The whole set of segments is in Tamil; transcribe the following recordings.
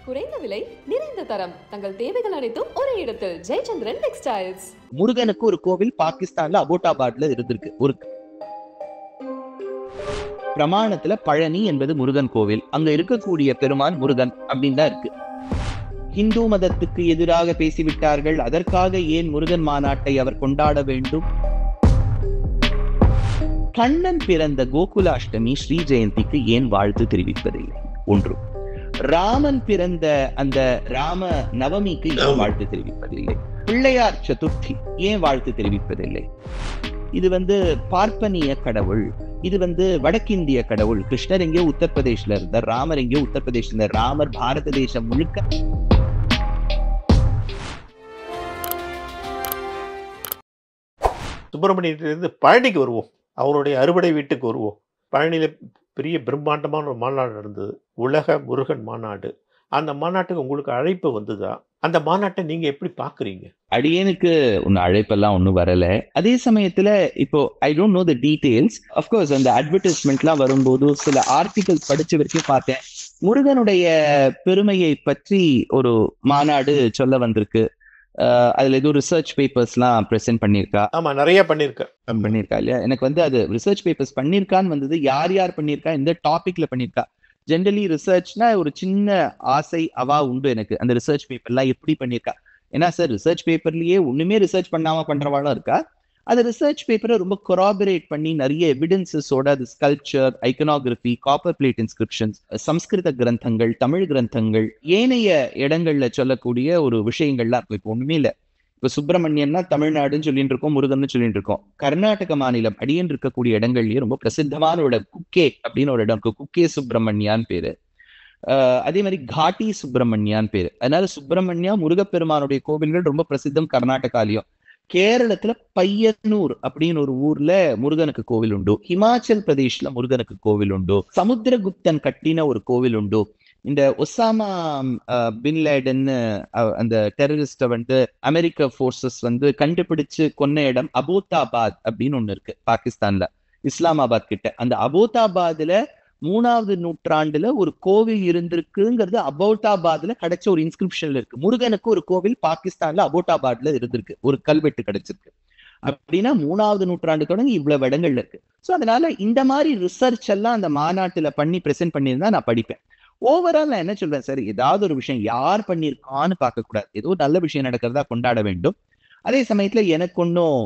குறைந்த விலை, நிறைந்த தரம். தங்கள் தேவைகள் அனைத்தும் ஒரே இடத்தில். ஜெயச்சந்திரன் டெக்ஸ்டைல்ஸ். முருகனுக்கு ஒரு கோவில் பாகிஸ்தான்ல அபோட்டாபாத்ல இருந்திருக்கு. ஒரு பிரமாணத்துல பழனி என்பது முருகன் கோவில். அங்க இருக்கக்கூடிய பெருமான் முருகன் அப்படின்னு தான் இருக்கு. இந்து மதத்துக்கு எதிராக பேசிவிட்டார்கள். அதற்காக ஏன் முருகன் மாநாட்டை அவர் கொண்டாட வேண்டும்? கண்ணன் பிறந்த கோகுலாஷ்டமி ஸ்ரீ ஜெயந்திக்கு ஏன் வாழ்த்து தெரிவிப்பதில்லை? ஒன்று. ராமன் பிறந்த அந்த ராம நவமிக்கு ஏன் வாழ்த்து தெரிவிப்பதில்லை? பிள்ளையார் சதுர்த்தி ஏன் வாழ்த்து தெரிவிப்பதில்லை? இது பார்ப்பனிய கடவுள், இது வடக்கிந்திய கடவுள். கிருஷ்ணர் எங்கேயோ உத்தரப்பிரதேஷ்ல இருந்தார், ராமர் எங்கேயோ உத்தரப்பிரதேஷ்ல இருந்தார். ராமர் பாரத தேசம் முழுக்க. சுப்பிரமணியத்திலிருந்து பழனிக்கு வருவோம். அவருடைய அறுபடை வீட்டுக்கு வருவோம். பழனியில பெரிய பிரம்மாண்டமான ஒரு மாநாடு நடந்தது, உலக முருகன் மாநாடு. அந்த மாநாட்டுக்கு உங்களுக்கு அழைப்பு வந்ததா? அந்த மாநாட்டை நீங்க எப்படி பாக்குறீங்க? அடியனுக்கு ஒன்னு அழைப்பெல்லாம் ஒன்னும் வரல. அதே சமயத்துல இப்போ I don't know the details. Of course அந்த அட்வர்டைஸ்மெண்ட்லாம் வரும்போது சில ஆர்டிகல்ஸ் படிச்ச வரைக்கும் பார்த்தேன். முருகனுடைய பெருமையை பற்றி ஒரு மாநாடு சொல்ல வந்திருக்கு. அதுல ஏதோ ரிசர்ச் பேப்பர்ஸ் எல்லாம் பிரசென்ட் பண்ணிருக்கா. ஆமா, நிறைய பண்ணிருக்கா இல்லையா? எனக்கு அது ரிசர்ச் பேப்பர்ஸ் பண்ணிருக்கான்னு வந்தது. யார் யார் பண்ணிருக்கா, எந்த டாபிக்ல பண்ணிருக்கா? ஜென்ரலி ரிசர்ச்னா ஒரு சின்ன ஆசை அவா உண்டு எனக்கு. அந்த ரிசர்ச் பேப்பர்லாம் எப்படி பண்ணிருக்கா? ஏன்னா சார், ரிசர்ச் பேப்பர்லயே ஒண்ணுமே ரிசர்ச் பண்ணாம பண்றவாளும் இருக்கா. அந்த ரிசர்ச் பேப்பரை ரொம்ப கொராபரேட் பண்ணி நிறைய எவிடன்சஸோட அது sculpture, iconography, copper plate inscriptions, சம்ஸ்கிருத கிரந்தங்கள், தமிழ் கிரந்தங்கள், ஏனைய இடங்கள்ல சொல்லக்கூடிய ஒரு விஷயங்கள்லாம் இருக்கும். இப்போ ஒண்ணுமே இல்லை. இப்போ சுப்பிரமணியம்னா தமிழ்நாடுன்னு சொல்லிட்டு இருக்கோம், முருகன் சொல்லிட்டு இருக்கோம். கர்நாடக மாநிலம் அடியன் இருக்கக்கூடிய இடங்கள்லயே ரொம்ப பிரசித்தமான ஒரு இடம் குக்கே அப்படின்னு ஒரு இடம் இருக்கு. குக்கே சுப்பிரமணியான்னு பேரு. அதே மாதிரி காட்டி சுப்பிரமணியான்னு பேரு. அதனால சுப்பிரமணியா முருகப்பெருமானுடைய கோவில்கள் ரொம்ப பிரசித்தம் கர்நாடகாலையும். கேரளத்துல பையனூர் அப்படின்னு ஒரு ஊர்ல முருகனுக்கு கோவில் உண்டு. ஹிமாச்சல் பிரதேஷ்ல முருகனுக்கு கோவில் உண்டு. சமுத்திரகுப்தன் கட்டின ஒரு கோவில் உண்டு. இந்த ஒசாமா பின் லேடன் அந்த டெரரிஸ்ட அமெரிக்க போர்சஸ் கண்டுபிடிச்சு கொன்ன இடம் அபோத்தாபாத் அப்படின்னு ஒண்ணு இருக்கு பாகிஸ்தான்ல, இஸ்லாமாபாத் கிட்ட. அந்த அபோத்தாபாத்ல 3வது நூற்றாண்டுல ஒரு கோவில் இருந்திருக்குங்கிறது அபோட்டாபாத்ல கிடைச்ச ஒரு இன்ஸ்கிரிப்ஷன்ல இருக்கு. முருகனுக்கு ஒரு கோவில் பாகிஸ்தான்ல அபோட்டாபாத்ல இருந்திருக்கு, ஒரு கல்வெட்டு கிடைச்சிருக்கு. அப்படின்னா 3வது நூற்றாண்டு தொடங்கி இவ்வளவு இடங்கள்ல இருக்கு. சோ அதனால இந்த மாதிரி ரிசர்ச் எல்லாம் அந்த மாநாட்டுல பண்ணி பிரசென்ட் பண்ணியிருந்தா நான் படிப்பேன். ஓவரால் நான் என்ன சொல்றேன் சார், ஏதாவது ஒரு விஷயம் யார் பண்ணியிருக்கான்னு பார்க்க கூடாது. ஏதோ நல்ல விஷயம் நடக்கிறதா கொண்டாட வேண்டும். அதே சமயத்துல எனக்கு ஒன்னும்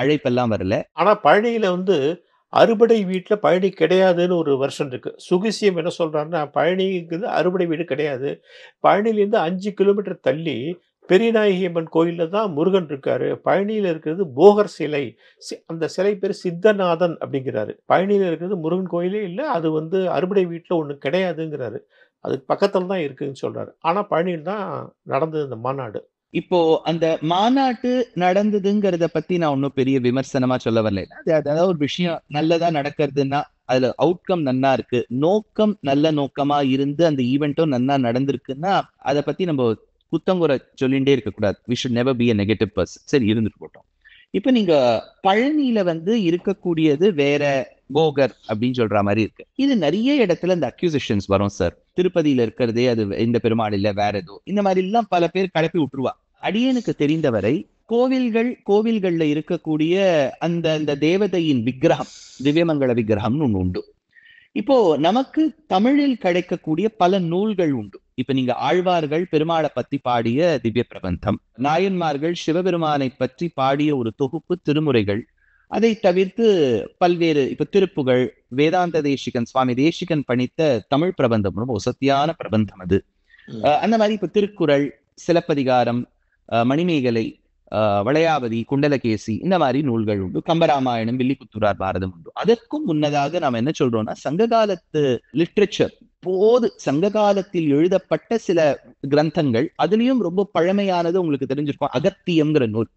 அழைப்பெல்லாம் வரல. ஆனா பழனியில அறுபடை வீட்டுல பழனி கிடையாதுன்னு ஒரு வருஷம் இருக்கு. சுகிசியம் என்ன சொல்றாருன்னா, பழனிக்கு அறுபடை வீடு கிடையாது. பழனியிலேருந்து 5 கிலோமீட்டர் தள்ளி பெரியநாயகி அம்மன் கோயில்ல தான் முருகன் இருக்காரு. பழனியில இருக்கிறது போகர் சிலை. அந்த சிலை பேர் சித்தநாதன் அப்படிங்கிறாரு. பழனியில இருக்கிறது முருகன் கோயிலே இல்லை. அது அறுபடை வீட்டுல ஒண்ணு கிடையாதுங்கிறாரு. அதுக்கு பக்கத்துல தான் இருக்குன்னு சொல்றாரு. ஆனா பழனியில் தான் நடந்தது இந்த மாநாடு. இப்போ அந்த மாநாட்டு நடந்ததுங்கிறத பத்தி நான் ஒன்னும் பெரிய விமர்சனமா சொல்ல வரல. அதாவது ஒரு விஷயம் நல்லதா நடக்கிறதுன்னா அதுல அவுட்கம் நன்னா இருக்கு, நோக்கம் நல்ல நோக்கமா இருந்து அந்த ஈவெண்ட்டும் நன்னா நடந்திருக்குன்னா அதை பத்தி நம்ம குத்தங்குறை சொல்லிட்டே இருக்க கூடாது. We should never be a negative person. சரி, இருந்துட்டு போட்டோம். இப்ப நீங்க பழனியில இருக்கக்கூடியது வேற போகர் அப்படின்னு சொல்ற மாதிரி இருக்கு. இது நிறைய இடத்துல இந்த அக்யூசிஷன்ஸ் வரும் சார். திருப்பதியில இருக்கிறதே அது இந்த பெருமாள் இல்ல வேற ஏதோ, இந்த மாதிரி எல்லாம் பல பேர் கிளப்பி விட்டுருவா. அடியனுக்கு தெரிந்தவரை கோவில்கள்ல இருக்கக்கூடிய அந்த தேவதையின் விக்கிரகம், திவ்யமங்கல விக்கிரகம்னு ஒண்ணு உண்டு. இப்போ நமக்கு தமிழில் கிடைக்கக்கூடிய பல நூல்கள் உண்டு. இப்ப நீங்க ஆழ்வார்கள் பெருமாளை பத்தி பாடிய திவ்ய பிரபந்தம், நாயன்மார்கள் சிவபெருமானை பற்றி பாடிய ஒரு தொகுப்பு திருமுறைகள், அதை தவிர்த்து பல்வேறு இப்ப திருப்புகழ், வேதாந்த தேசிகன் சுவாமி தேசிகன் பணித்த தமிழ் பிரபந்தம் ரொம்ப வசத்தியான பிரபந்தம் அது. அந்த மாதிரி இப்ப திருக்குறள், சிலப்பதிகாரம், மணிமேகலை, வளையாபதி, குண்டலகேசி, இந்த மாதிரி நூல்கள் உண்டு. கம்பராமாயணம், வில்லிபுத்தூரார் பாரதம் உண்டு. அதற்கும் முன்னதாக நாம என்ன சொல்றோம்னா, சங்ககாலத்து லிட்ரேச்சர், சங்க காலத்தில் எழுதப்பட்ட சில கிரந்தங்கள், அதுலயும் ரொம்ப பழமையானது உங்களுக்கு தெரிஞ்சிருக்கும் அகத்தியம்ங்கிற நூல்.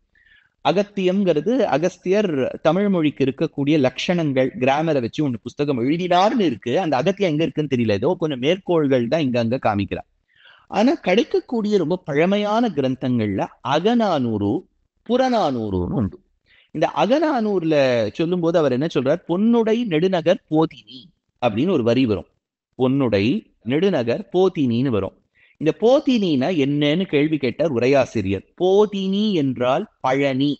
அகத்தியம்ங்கிறது அகஸ்தியர் தமிழ் மொழிக்கு இருக்கக்கூடிய லட்சணங்கள், கிராமரை வச்சு ஒண்ணு புஸ்தகம் எழுதினார்னு இருக்கு. அந்த அகத்தியம் எங்க இருக்குன்னு தெரியல, ஏதோ கொஞ்சம் மேற்கோள்கள் தான் இங்க காமிக்கிறார். ஆனா கிடைக்கக்கூடிய ரொம்ப பழமையான கிரந்தங்கள்ல அகநானூறு, புறநானூறுன்னு உண்டு. இந்த அகநானூர்ல சொல்லும் போது அவர் என்ன சொல்றார், பொன்னுடை நெடுநகர் போதினி அப்படின்னு ஒரு வரி வரும். பொன்னுடை நெடுநகர் போதினின்னு வரும். இந்த போதினினா என்னன்னு கேள்வி கேட்டார் உரையாசிரியர். போதினி என்றால் பழனி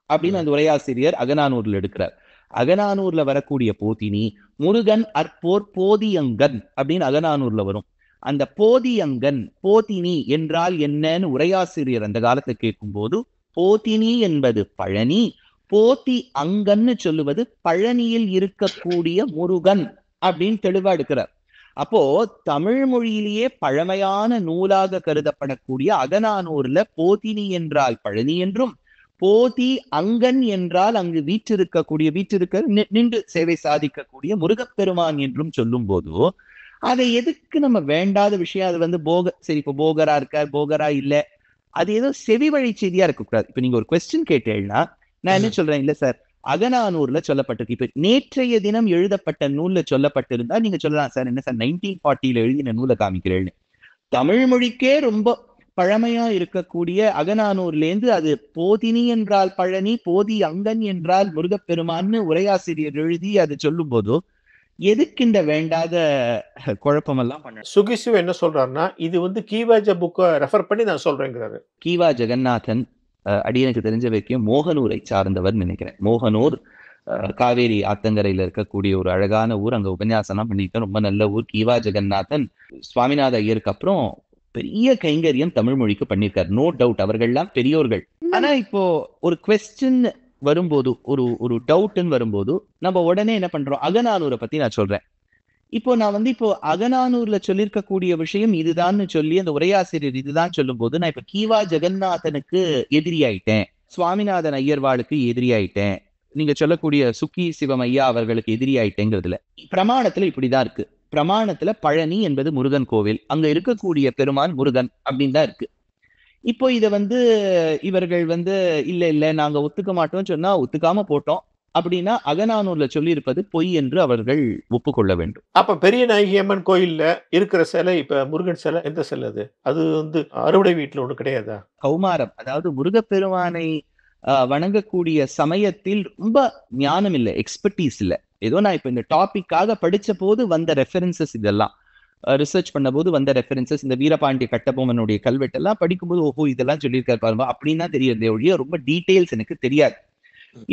அப்படின்னு அந்த உரையாசிரியர் அகநானூர்ல எடுக்கிறார். அகநானூர்ல வரக்கூடிய போதினி முருகன் அற்போர் போதியங்கன் அப்படின்னு அகநானூர்ல வரும். அந்த போதியங்கன் போதினி என்றால் என்னன்னு உரையாசிரியர் அந்த காலத்தை கேட்கும் போது போதினி என்பது பழனி, போதி அங்கன்னு சொல்லுவது பழனியில் இருக்கக்கூடிய முருகன் அப்படின்னு தெளிவா எடுக்கிறார். அப்போ தமிழ் மொழியிலேயே பழமையான நூலாக கருதப்படக்கூடிய அகநானூர்ல போதினி என்றால் பழனி என்றும், போதி அங்கன் என்றால் அங்கு வீற்றிருக்க நின்று சேவை சாதிக்கக்கூடிய முருகப்பெருமான் என்றும் சொல்லும் போது அதை எதுக்கு நம்ம வேண்டாத விஷயம், அது வந்து சரி இப்ப போகரா இருக்கார் போகரா இல்ல, அது ஏதோ செவி வழி செய்தியா இருக்கக்கூடாது. இப்ப நீங்க ஒரு கொஸ்டின் கேட்டேன்னா நான் என்ன சொல்றேன், இல்ல சார் அகநானூர்ல சொல்லப்பட்டிருக்கு, இப்ப நேற்றைய தினம் எழுதப்பட்ட நூல்ல சொல்லப்பட்டிருந்தா நீங்க சொல்லலாம் சார் என்ன சார் 1940 எழுதின நூலை காமிக்கிறேன்னு. தமிழ் மொழிக்கே ரொம்ப பழமையா இருக்கக்கூடிய அகநானூர்லேருந்து அது போதினி என்றால் பழனி, போதி அங்கன் என்றால் முருகப்பெருமான்னு உரையாசிரியர் எழுதி அது சொல்லும் போது எதுக்கு இந்த வேண்டாத குழப்பமெல்லாம் பண்ண. சுகிசிவ் என்ன சொல்றாருன்னா, இது வந்து கீவாஜ புக்கை ரெஃபர் பண்ணி நான் சொல்றேங்கிறாரு. கீவா ஜெகநாதன் அடியனுக்கு தெரிஞ்ச வரைக்கும் மோகனூரை சார்ந்தவர் நினைக்கிறேன். மோகனூர் காவேரி ஆத்தங்கரையில இருக்கக்கூடிய ஒரு அழகான ஊர். அங்க உபன்யாசனம் பண்ணிட்டு ரொம்ப நல்ல ஊர். கீவா ஜெகநாதன் சுவாமிநாத ஐயருக்கு அப்புறம் பெரிய கைங்கரியம் தமிழ் மொழிக்கு பண்ணியிருக்காரு. நோ டவுட், அவர்கள்லாம் பெரியோர்கள். ஆனா இப்போ ஒரு கொஸ்டின் வரும்போது, ஒரு டவுட்னு வரும்போது நம்ம உடனே என்ன பண்றோம், அகநானூரை பத்தி நான் சொல்றேன். இப்போ நான் வந்து இப்போ அகநானூர்ல சொல்லியிருக்கக்கூடிய விஷயம் இதுதான்னு சொல்லி அந்த உரையாசிரியர் இதுதான் சொல்லும் போது நான் இப்ப கீவா ஜெகநாதனுக்கு எதிரி ஆயிட்டேன், சுவாமிநாதன் ஐயர்வாளுக்கு எதிரி ஆயிட்டேன், நீங்க சொல்லக்கூடிய சுக்கி சிவம் ஐயா அவர்களுக்கு எதிரி ஆயிட்டேங்கிறதுல பிரமாணத்துல இப்படிதான் இருக்கு. பிரமாணத்துல பழனி என்பது முருகன் கோவில், அங்க இருக்கக்கூடிய பெருமான் முருகன் அப்படின்னு தான் இருக்கு. இப்போ இதை வந்து இவர்கள் வந்து இல்ல நாங்க ஒத்துக்க மாட்டோம்னு சொன்னா ஒத்துக்காம போட்டோம் அப்படின்னா அகநானூர்ல சொல்லி இருப்பது பொய் என்று அவர்கள் ஒப்புக்கொள்ள வேண்டும். அப்ப பெரிய நாயகி அம்மன் கோயில்ல இருக்கிற சிலை, இப்ப முருகன் சிலை எந்த சிலை அது? அது வந்து அறுவடை வீட்டுல ஒண்ணு கிடையாதா? கௌமாரம், அதாவது முருகப்பெருமானை வணங்கக்கூடிய சமயத்தில் ரொம்ப ஞானம் இல்லை, எக்ஸ்பர்டீஸ் இல்லை. ஏதோ நான் இப்ப இந்த டாபிக்காக படிச்ச போது வந்த ரெஃபரன்சஸ், இதெல்லாம் ரிசர்ச் பண்ண போது வந்த ரெஃபரன்சஸ், இந்த வீரபாண்டிய கட்டபொம்மனுடைய கல்வெட்டெல்லாம் படிக்கும்போது ஓஹோ இதெல்லாம் சொல்லியிருக்காரு பாருங்க அப்படின்னா தெரியுது ஒழிய ரொம்ப டீட்டெயில்ஸ் எனக்கு தெரியாது.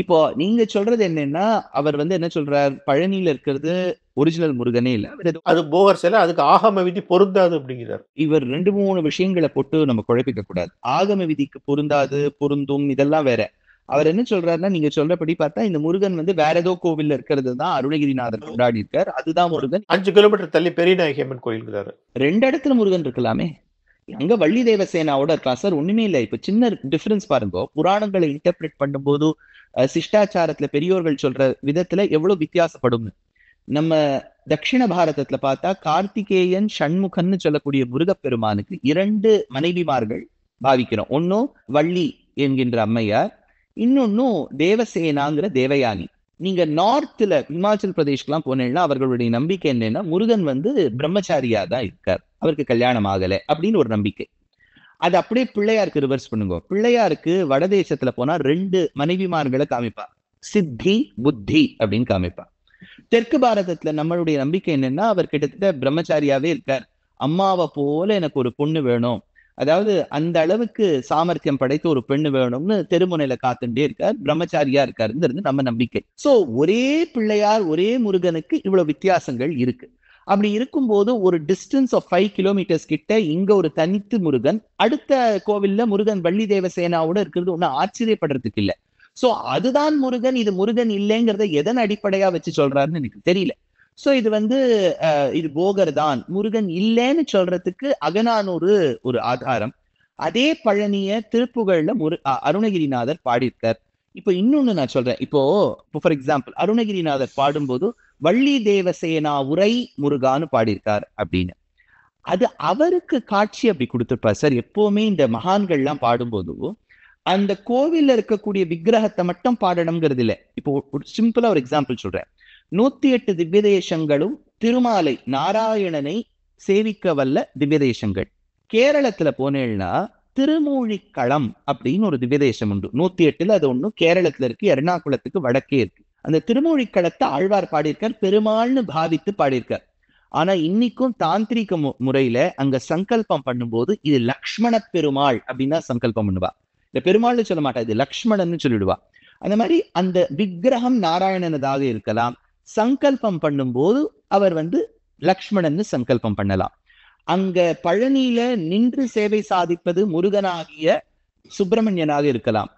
இப்போ நீங்க சொல்றது என்னன்னா, அவர் வந்து என்ன சொல்றார், பழனியில இருக்கிறது ஒரிஜினல் முருகனே இல்ல, அது போகர் சிலை, அதுக்கு ஆகம விதி பொருந்தாது அப்படிங்கிறார். இவர் 2-3 விஷயங்களை போட்டு நம்ம குழப்பிக்க கூடாது. ஆகம விதிக்கு பொருந்தாது பொருந்தும் இதெல்லாம் வேற. அவர் என்ன சொல்றாருன்னா, நீங்க சொல்றபடி பார்த்தா இந்த முருகன் வந்து வேற ஏதோ கோவில்ல இருக்கிறது தான் அருணகிரிநாதர் கொண்டாடி இருக்கார், அதுதான் முருகன். 5 கிலோமீட்டர் தள்ளி பெரிய நாயகி அம்மன் கோயில்ங்கிறாரு. 2 இடத்துல முருகன் இருக்கலாமே, அங்க வள்ளி தேவசேனாவோட இருக்கலாம் சார், ஒண்ணுமே இல்லை. இப்ப சின்ன டிஃபரன்ஸ் பாருங்க, புராணங்களை இன்டர்பிரேட் பண்ணும்போது சிஷ்டாச்சாரத்துல பெரியோர்கள் சொல்ற விதத்துல எவ்வளவு வித்தியாசப்படும். நம்ம தட்சிண பாரதத்துல பார்த்தா கார்த்திகேயன் சண்முகன்னு சொல்லக்கூடிய முருகப்பெருமானுக்கு 2 மனைவிமார்கள் பாவிக்கிறோம். ஒன்னும் வள்ளி என்கின்ற அம்மையார், இன்னொன்னும் தேவசேனாங்கிற தேவயானி. நீங்க நார்த்ல இமாச்சல் பிரதேஷ்லாம் போனீங்கன்னா அவர்களுடைய நம்பிக்கை என்னன்னா, முருகன் வந்து பிரம்மச்சாரியா தான் இருக்கார், அவருக்கு கல்யாணம் ஆகல அப்படின்னு ஒரு நம்பிக்கை. அது அப்படியே பிள்ளையாருக்கு ரிவர்ஸ் பண்ணுங்க. பிள்ளையாருக்கு வடதேசத்துல போனா 2 மனைவிமார்களை காமிப்பா, சித்தி புத்தி அப்படின்னு காமிப்பா. தெற்கு பாரதத்துல நம்மளுடைய நம்பிக்கை என்னன்னா, அவர் கிட்டத்தட்ட பிரம்மச்சாரியாவே இருக்கார், அம்மாவை போல எனக்கு ஒரு பொண்ணு வேணும், அதாவது அந்த அளவுக்கு சாமர்த்தியம் படைத்த ஒரு பெண்ணு வேணும்னு தெருமுனையில காத்துட்டே இருக்கார், பிரம்மச்சாரியா இருக்காருங்கிறது நம்ம நம்பிக்கை. சோ ஒரே பிள்ளையார் ஒரே முருகனுக்கு இவ்வளவு வித்தியாசங்கள் இருக்கு. அப்படி இருக்கும்போது ஒரு டிஸ்டன்ஸ் ஆஃப் 5 கிலோமீட்டர்ஸ் கிட்ட இங்க ஒரு தனித்து முருகன், அடுத்த கோவில்ல முருகன் வள்ளி தேவசேனாவோட இருக்கிறது ஒன்னும் ஆச்சரியப்படுறதுக்கு இல்லை. சோ அதுதான் முருகன், இது முருகன் இல்லைங்கிறத எதன் அடிப்படையா வச்சு சொல்றாருன்னு எனக்கு தெரியல. சோ இது வந்து இது போகர் தான், முருகன் இல்லைன்னு சொல்றதுக்கு அகநானூறு ஒரு ஆதாரம். அதே பழனிய திருப்புகழ்ல அருணகிரிநாதர் பாடியிருக்கார். இப்போ இன்னொன்னு நான் சொல்றேன். இப்போ ஃபார் எக்ஸாம்பிள் அருணகிரிநாதர் பாடும்போது வள்ளி தேவசேனா உரை முருகான்னு பாடியிருக்கார் அப்படின்னு, அது அவருக்கு காட்சி அப்படி கொடுத்திருப்பார் சார். எப்பவுமே இந்த மகான்கள்லாம் பாடும்போது அந்த கோவில்ல இருக்கக்கூடிய விக்கிரகத்தை மட்டும் பாடணுங்கிறது இல்லை. இப்போ ஒரு சிம்பிளா ஒரு எக்ஸாம்பிள் சொல்றேன். 108 திவ்யதேசங்களும் திருமாலை நாராயணனை சேவிக்க வல்ல திவ்யதேசங்கள். கேரளத்துல போனேன்னா திருமூழிக்களம் அப்படின்னு ஒரு திவ்யதேசம் உண்டு, 108ல அது ஒண்ணு கேரளத்துல இருக்கு, எர்ணாகுளத்துக்கு வடக்கே இருக்கு. அந்த திருமூழிக்களத்தை ஆழ்வார் பாடியிருக்கார், பெருமாள்னு பாவித்து பாடியிருக்கார். ஆனா இன்னைக்கும் தாந்திரிக முறையில அங்க சங்கல்பம் பண்ணும்போது இது லக்ஷ்மண பெருமாள் அப்படின்னு தான் சங்கல்பம் பண்ணுவா. இந்த பெருமாள்னு சொல்ல மாட்டா, இது லக்ஷ்மணன்னு சொல்லிடுவா. அந்த மாதிரி அந்த விக்கிரகம் நாராயணனதாக இருக்கலாம். சங்கல்பம் பண்ணும்போது அவர் லக்ஷ்மணன்னு சங்கல்பம் பண்ணலாம். அங்க பழனியில நின்று சேவை சாதிப்பது முருகனாகிய சுப்பிரமணியனாக இருக்கலாம்.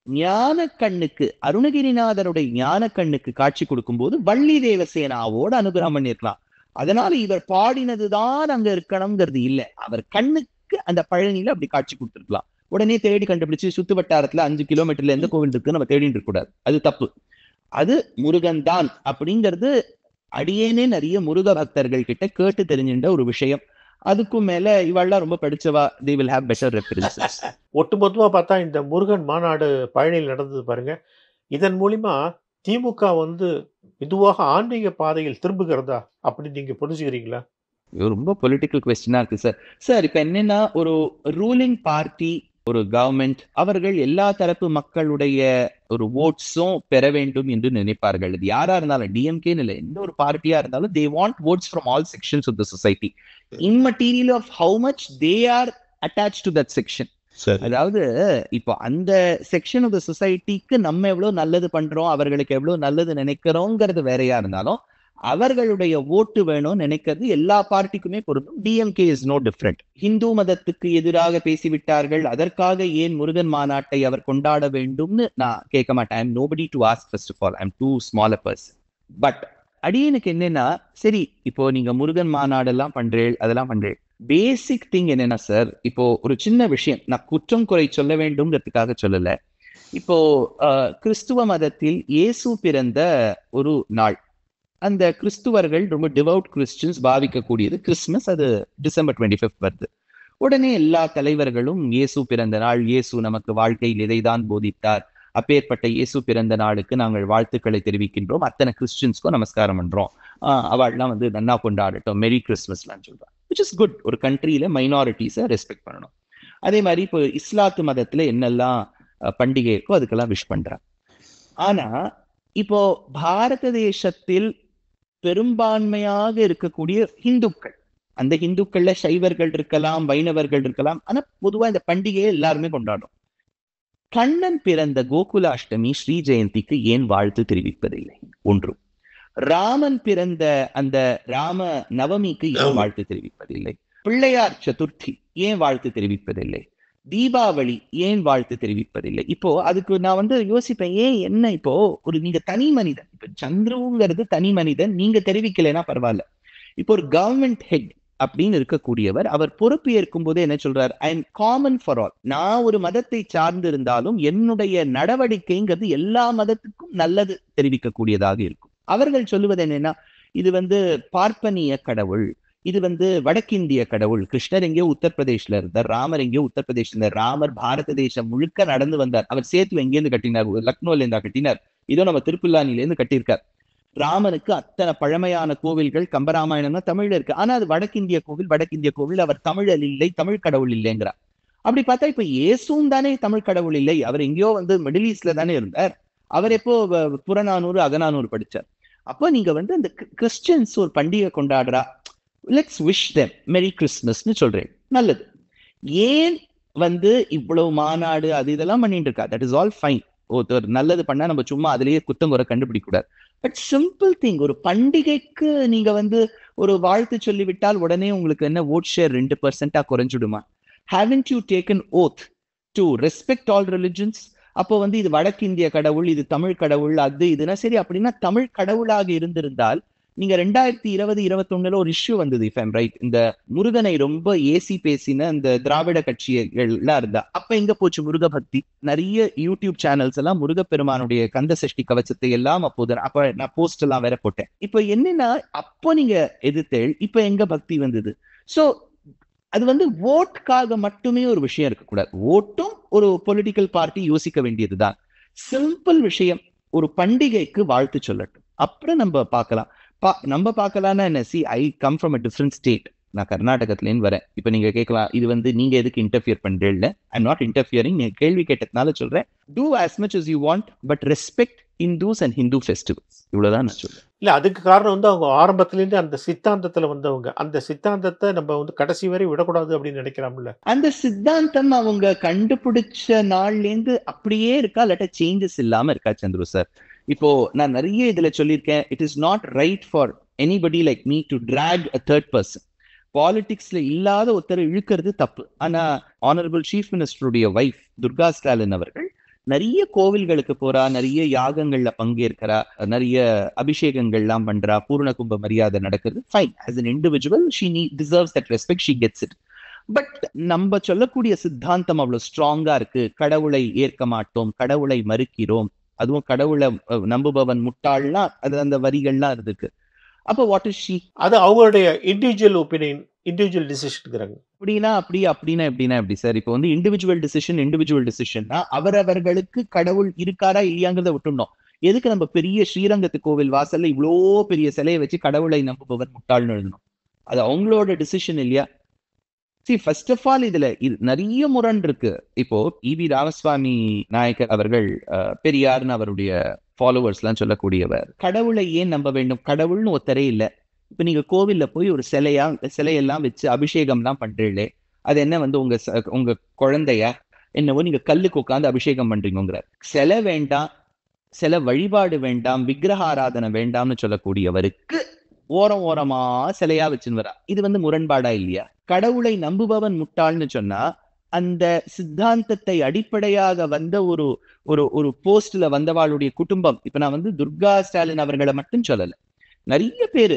ஞான கண்ணுக்கு அருணகிரிநாதருடைய ஞான கண்ணுக்கு காட்சி கொடுக்கும்போது வள்ளி தேவசேனாவோட அனுகிரகம் பண்ணிருக்கலாம். அதனால இவர் பாடினதுதான் அங்க இருக்கணுங்கிறது இல்லை, அவர் கண்ணுக்கு அந்த பழனியில அப்படி காட்சி கொடுத்துருக்கலாம். உடனே தேடி கண்டுபிடிச்சு சுத்து வட்டாரத்துல 5 கிலோமீட்டர்ல எந்த கோவில் இருக்கு நம்ம தேடிட்டு இருக்க கூடாது, அது தப்பு. அது முருகன் தான் அப்படிங்கிறது அடியேனே நிறைய முருக பக்தர்கள் கிட்ட கேட்டு தெரிஞ்சின்ற ஒரு விஷயம். அதுக்கும் மேல இவெல்லாம் ரொம்ப படிச்சவா, they will have better references. ஒட்டுமொத்தமா பார்த்தா இந்த முருகன் மாநாடு பழனியில் நடந்தது பாருங்க, இதன் மூலியமா திமுக மெதுவாக ஆன்மீக பாதையில் திரும்புகிறதா அப்படின்னு நீங்க புரிஞ்சுக்கிறீங்களா? ரொம்ப பொலிட்டிக்கல் கொஸ்டினா இருக்கு சார். சார் இப்ப என்னன்னா, ஒரு ரூலிங் பார்ட்டி, ஒரு கவர்மெண்ட், அவர்கள் எல்லா தரப்பு மக்களுடைய ஒரு ஓட்ஸும் பெற வேண்டும் என்று நினைப்பார்கள். இது யாரா இருந்தாலும், டிஎம்கேன்னு இல்லை, எந்த ஒரு பார்ட்டியா இருந்தாலும் they want votes from all sections of the society, immaterial of how much they are attached to that section. அதாவது இப்போ அந்த செக்ஷன் ஆஃப் த சொசைட்டிக்கு நம்ம எவ்வளவு நல்லது பண்றோம், அவர்களுக்கு எவ்வளவு நல்லது நினைக்கிறோங்கிறது வேறையா இருந்தாலும் அவர்களுடைய ஓட்டு வேணும்னு நினைக்கிறது எல்லா பார்ட்டிக்குமே பொருந்தும். DMK is no different. Hindu மதத்துக்கு எதிராக பேசிவிட்டார்கள், அதற்காக ஏன் முருகன் மாநாட்டை அவர் கொண்டாட வேண்டும்னு நான் கேட்க மாட்டேன். I am nobody to ask. First of all I am too small a person. But அடியனுக்கு என்னன்னா, சரி இப்போ நீங்க முருகன் மாநாடெல்லாம் பண்றேன், அதெல்லாம் பண்றேன், பேசிக் திங் என்னன்னா சார், இப்போ ஒரு சின்ன விஷயம், நான் குற்றம் குறை சொல்ல வேண்டும்ங்கிறதுக்காக சொல்லல. இப்போ கிறிஸ்துவ மதத்தில் இயேசு பிறந்த ஒரு நாள், அந்த கிறிஸ்துவர்கள் ரொம்ப டிவோட் கிறிஸ்டியன்ஸ் பாவிக்கக்கூடியது கிறிஸ்துமஸ். அது டிசம்பர் 25 வருது. உடனே எல்லா தலைவர்களும் இயேசு பிறந்த நாள், இயேசு நமக்கு வாழ்க்கையில் இதைதான் போதித்தார், அப்பேற்பட்ட இயேசு பிறந்த நாளுக்கு நாங்கள் வாழ்த்துக்களை தெரிவிக்கின்றோம், அத்தனை கிறிஸ்டியன்ஸ்க்கும் நமஸ்காரம் பண்றோம், அவள்லாம் நன்னா கொண்டாடட்டும், மெரி கிறிஸ்துமஸ்லாம் சொல்றாங்க, விச் இஸ் குட். ஒரு கண்ட்ரியில மைனாரிட்டிஸை ரெஸ்பெக்ட் பண்ணணும். அதே மாதிரி இப்போ இஸ்லாத்து மதத்துல என்னெல்லாம் பண்டிகை இருக்கோ அதுக்கெல்லாம் விஷ் பண்றாங்க. ஆனா இப்போ பாரத தேசத்தில் பெரும்பான்மையாக இருக்கக்கூடிய இந்துக்கள், அந்த இந்துக்கள்ல சைவர்கள் இருக்கலாம், வைணவர்கள் இருக்கலாம், ஆனா பொதுவா இந்த பண்டிகையை எல்லாருமே கொண்டாடும். கண்ணன் பிறந்த கோகுலாஷ்டமி, ஸ்ரீ ஜெயந்திக்கு ஏன் வாழ்த்து தெரிவிப்பதில்லை? ஒன்று. ராமன் பிறந்த அந்த ராம நவமிக்கு ஏன் வாழ்த்து தெரிவிப்பதில்லை? பிள்ளையார் சதுர்த்தி ஏன் வாழ்த்து தெரிவிப்பதில்லை? தீபாவளி ஏன் வாழ்த்து தெரிவிப்பதில்லை? இப்போ அதுக்கு நான் யோசிப்பேன், ஏன் என்ன, இப்போ ஒரு நீங்க தனி மனிதன், இப்ப சந்துருங்கிறது தனி மனிதன், நீங்க தெரிவிக்கலைன்னா பரவாயில்ல. இப்போ ஒரு கவர்மெண்ட் ஹெட் அப்படின்னு இருக்கக்கூடியவர், அவர் பொறுப்பு ஏற்கும் போதே என்ன சொல்றாரு? I am common for all. நான் ஒரு மதத்தை சார்ந்து இருந்தாலும் என்னுடைய நடவடிக்கைங்கிறது எல்லா மதத்துக்கும் நல்லது தெரிவிக்கக்கூடியதாக இருக்கும். அவர்கள் சொல்லுவது என்னன்னா, இது பார்ப்பனிய கடவுள், இது வடக்கிந்திய கடவுள். கிருஷ்ணர் எங்கேயோ உத்தரப்பிரதேஷ்ல இருந்தார், ராமர் எங்கேயோ உத்தரப்பிரதேஷ்ல இருந்தார். ராமர் பாரத தேசம் முழுக்க நடந்து வந்தார். அவர் சேத்து எங்கேருந்து கட்டினார்? லக்னோல இருந்தா கட்டினார். இதோ நம்ம திருப்புல்லானில இருந்து கட்டியிருக்கார். ராமனுக்கு அத்தனை பழமையான கோவில்கள், கம்பராமாயணம்னா தமிழ்ல இருக்கு, ஆனா அது வடக்கிந்திய கோவில். வடக்கிந்திய கோவில் அவர் தமிழல் இல்லை, தமிழ் கடவுள் இல்லைங்கிறார். அப்படி பார்த்தா இப்ப இயேசுவும் தானே தமிழ் கடவுள் இல்லை, அவர் எங்கேயோ மிடில் ஈஸ்ட்ல தானே இருந்தார். அவர் எப்போ புறநானூறு அகநானூறு படிச்சார். அப்போ நீங்க அந்த கிறிஸ்டியன்ஸ் ஒரு பண்டிகை கொண்டாடுறா, லெட்ஸ் விஷ் தெம் மெரி கிறிஸ்துமஸ்னு சொல்றேன், நல்லது. ஏன் இவ்வளவு மாநாடு அது இதெல்லாம் பண்ணிட்டு இருக்கா? That is all fine. ஒருத்தர் நல்லது பண்ணா நம்ம சும்மா அதுலயே குத்தங்குறை கண்டுபிடிக்க கூடாது. பட் சிம்பிள் திங், ஒரு பண்டிகைக்கு நீங்க ஒரு வாழ்த்து சொல்லிவிட்டால் உடனே உங்களுக்கு என்ன ஓட் ஷேர் 2% குறைஞ்சிடுமா? Haven't you taken oath to respect all religions? அப்போ இது வடக்கிந்திய கடவுள், இது தமிழ் கடவுள், அது இதுனா சரி. அப்படின்னா தமிழ் கடவுளாக இருந்திருந்தால் நீங்க 2020-21 ஒரு இஷ்யூ வந்தது, இஃப் ஐம் ரைட், இந்த முருகனை ரொம்ப ஏசி பேசின இந்த திராவிட கட்சிகள் எல்லாம் இருந்தா, அப்ப எங்க போச்சு முருக பக்தி? நிறைய யூடியூப் சேனல்ஸ் எல்லாம் முருகப்பெருமானுடைய கந்த சஷ்டி கவச்சத்தை எல்லாம் அப்போது அப்ப நான் போஸ்ட் எல்லாம் வேற போட்டேன். இப்ப என்னன்னா, அப்போ நீங்க எதிர்த்தேள், இப்ப எங்க பக்தி வந்தது? சோ அது ஓட்டுக்காக மட்டுமே ஒரு விஷயம் இருக்கக்கூடாது. ஓட்டும் ஒரு பொலிட்டிக்கல் பார்ட்டி யோசிக்க வேண்டியதுதான். சிம்பிள் விஷயம், ஒரு பண்டிகைக்கு வாழ்த்து சொல்லட்டும், அப்புறம் நம்ம பார்க்கலாம். நம்ம பார்க்கலாம்னா என்ன? C, I come from a different state. நான் கர்நாடகத்துலேருந்து வரேன். இப்போ நீங்க கேட்கலாம், இது வந்து நீங்க எதுக்கு இன்டர்ஃபியர் பண்றீங்க? I'm not interfering. நீங்க கேள்வி கேட்டதுனால சொல்றேன். To as much as you want, but respect Hindus and Hindu festivals. இவ்வளவுதான் நான் சொல்றேன். இல்ல அதுக்கு காரணம் வந்து அவங்க ஆரம்பத்திலேருந்து அந்த சித்தாந்தத்துல வந்தவங்க. அந்த சித்தாந்தத்தை நம்ம வந்து கடைசி வரை விடக்கூடாது அப்படின்னு நினைக்கிறாங்கல்ல. அந்த சித்தாந்தம் அவங்க கண்டுபிடிச்ச நாள்லேருந்து அப்படியே இருக்கா, இல்லாட்ட சேஞ்சஸ் இல்லாம இருக்கா சந்துரு சார்? இப்போ நான் நிறைய இதுல சொல்லியிருக்கேன், it is not right for anybody like me to drag a third person. பாலிடிக்ஸ்ல இல்லாத ஒருத்தரை இழுக்கிறது தப்பு. ஆனா ஆனரபிள் சீஃப் மினிஸ்டருடைய வைஃப் துர்கா ஸ்டாலின் அவர்கள் நிறைய கோவில்களுக்கு போறா, நிறைய யாகங்கள்ல பங்கேற்கிறா, நிறைய அபிஷேகங்கள்லாம் பண்றா, பூர்ண கும்ப மரியாதை நடக்குது. Fine, as an individual she deserves that respect, she gets it. But நம்ம சொல்லக்கூடிய சித்தாந்தம் அவ்வளவு ஸ்ட்ராங்கா இருக்கு. கடவுளை ஏற்க மாட்டோம், கடவுளை மறுக்கிறோம், அதுவும் கடவுளை நம்புபவன் முட்டாள்னா அது அந்த வரிகள்லாம் இருக்கு. அப்போ வாட் இஸ் ஷீ? அது அவங்களுடைய இண்டிவிஜுவல் ஒப்பீனியன், இண்டிவிஜுவல் டிசிஷன்ங்கிறாங்க. அப்படின்னா எப்படின்னா எப்படி சார்? இப்போ வந்து இண்டிவிஜுவல் டிசிஷன்னா அவரவர்களுக்கு கடவுள் இருக்காரா இல்லையாங்கிறத விட்டுணும். எதுக்கு நம்ம பெரிய ஸ்ரீரங்கத்து கோவில் வாசல்ல இவ்வளோ பெரிய சிலையை வச்சு கடவுளை நம்புபவர் முட்டாள்னு எழுதணும்? அது அவங்களோட டிசிஷன் இல்லையா? ஃபர்ஸ்ட் ஆஃப் ஆல் இதுல நிறைய முரண் இருக்கு. இப்போ ஈவி ராமசுவாமி நாயக்கர் அவர்கள் பெரியார்னு அவருடைய ஃபாலோவர்ஸ் எல்லாம் சொல்லக்கூடியவர். கடவுளை ஏன் நம்ப வேண்டும்? கடவுள்னு ஒருத்தரே இல்லை. இப்ப நீங்க கோவில்ல போய் ஒரு சிலையெல்லாம் வச்சு அபிஷேகம்லாம் பண்றீங்களே, அது என்ன வந்து உங்க குழந்தைய என்னவோ நீங்க கல்லுக்கு உட்காந்து அபிஷேகம் பண்றீங்கிறார். சிலை வேண்டாம், சில வழிபாடு வேண்டாம், விக்கிரக ஆராதனை வேண்டாம்னு சொல்லக்கூடியவருக்கு ஓரமா சிலையா வச்சுன்னு வரா. இது வந்து முரண்பாடா இல்லையா? கடவுளை நம்புபவன் முட்டாள்னு சொன்னா அந்த சித்தாந்தத்தை அடிப்படையாக வந்த ஒரு ஒரு ஒரு போஸ்ட்ல வந்தவாளுடைய குடும்பம். இப்ப நான் வந்து துர்கா ஸ்டாலின் அவர்களை மட்டும் சொல்லல, நிறைய பேரு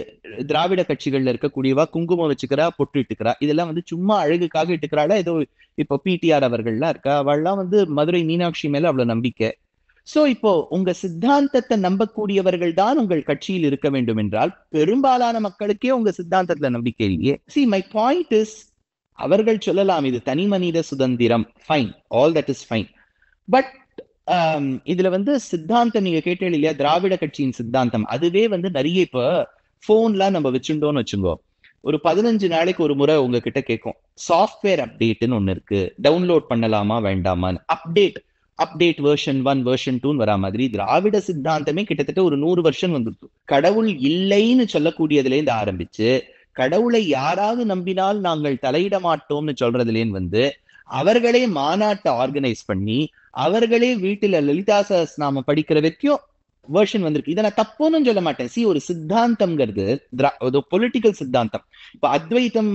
திராவிட கட்சிகள்ல இருக்கக்கூடியவா குங்குமம் வச்சுக்கிறா, பொட்டு இட்டுக்கிறா. இதெல்லாம் வந்து சும்மா அழகுக்காக இட்டுக்கிறாளா? ஏதோ இப்போ பிடிஆர் அவர்கள்லாம் இருக்கா, அவள்லாம் வந்து மதுரை மீனாட்சி மேல அவ்வளவு நம்பிக்கை. சோ இப்போ உங்க சித்தாந்தத்தை நம்பக்கூடியவர்கள் தான் உங்கள் கட்சியில் இருக்க வேண்டும் என்றால் பெரும்பாலான மக்களுக்கே உங்க சித்தாந்தத்துல நம்பிக்கை இல்லையே. See, my point is, அவர்கள் சொல்லலாம் இது தனி மனித சுதந்திரம், fine, all that is fine. But இதுல வந்து சித்தாந்தம் நீங்க கேட்டீங்க இல்லையா, திராவிட கட்சியின் சித்தாந்தம் அதுவே வந்து நிறைய இப்ப போன்லாம் நம்ம வச்சுட்டோம்னு வச்சுங்கோ, ஒரு 15 நாளைக்கு ஒரு முறை உங்ககிட்ட கேட்கும் சாஃப்ட்வேர் அப்டேட்னு ஒண்ணு இருக்கு, டவுன்லோட் பண்ணலாமா வேண்டாமான்னு. அப்டேட் வெர்ஷன் 1 வெர்ஷன் 2 வரா மாதிரி திராவிட சித்தாந்தமே கிட்டத்தட்ட ஒரு 100 வருஷம் வந்துருக்கு. கடவுள் இல்லைன்னு சொல்லக்கூடியதுல இருந்து ஆரம்பிச்சு கடவுளை யாராவது நம்பினால் நாங்கள் தலையிட மாட்டோம்னு சொல்றதுலேன்னு வந்து அவர்களே மாநாட்டை ஆர்கனைஸ் பண்ணி அவர்களே வீட்டுல லலிதா சஹஸ்ரநாமம் படிக்கிற வரைக்கும் வெர்ஷன் வந்திருக்கு. இதை நான் தப்புன்னு சொல்ல மாட்டேன். ஒரு சித்தாந்தம்ங்கிறது பொலிட்டிக்கல் சித்தாந்தம். இப்ப அத்வைத்தம்,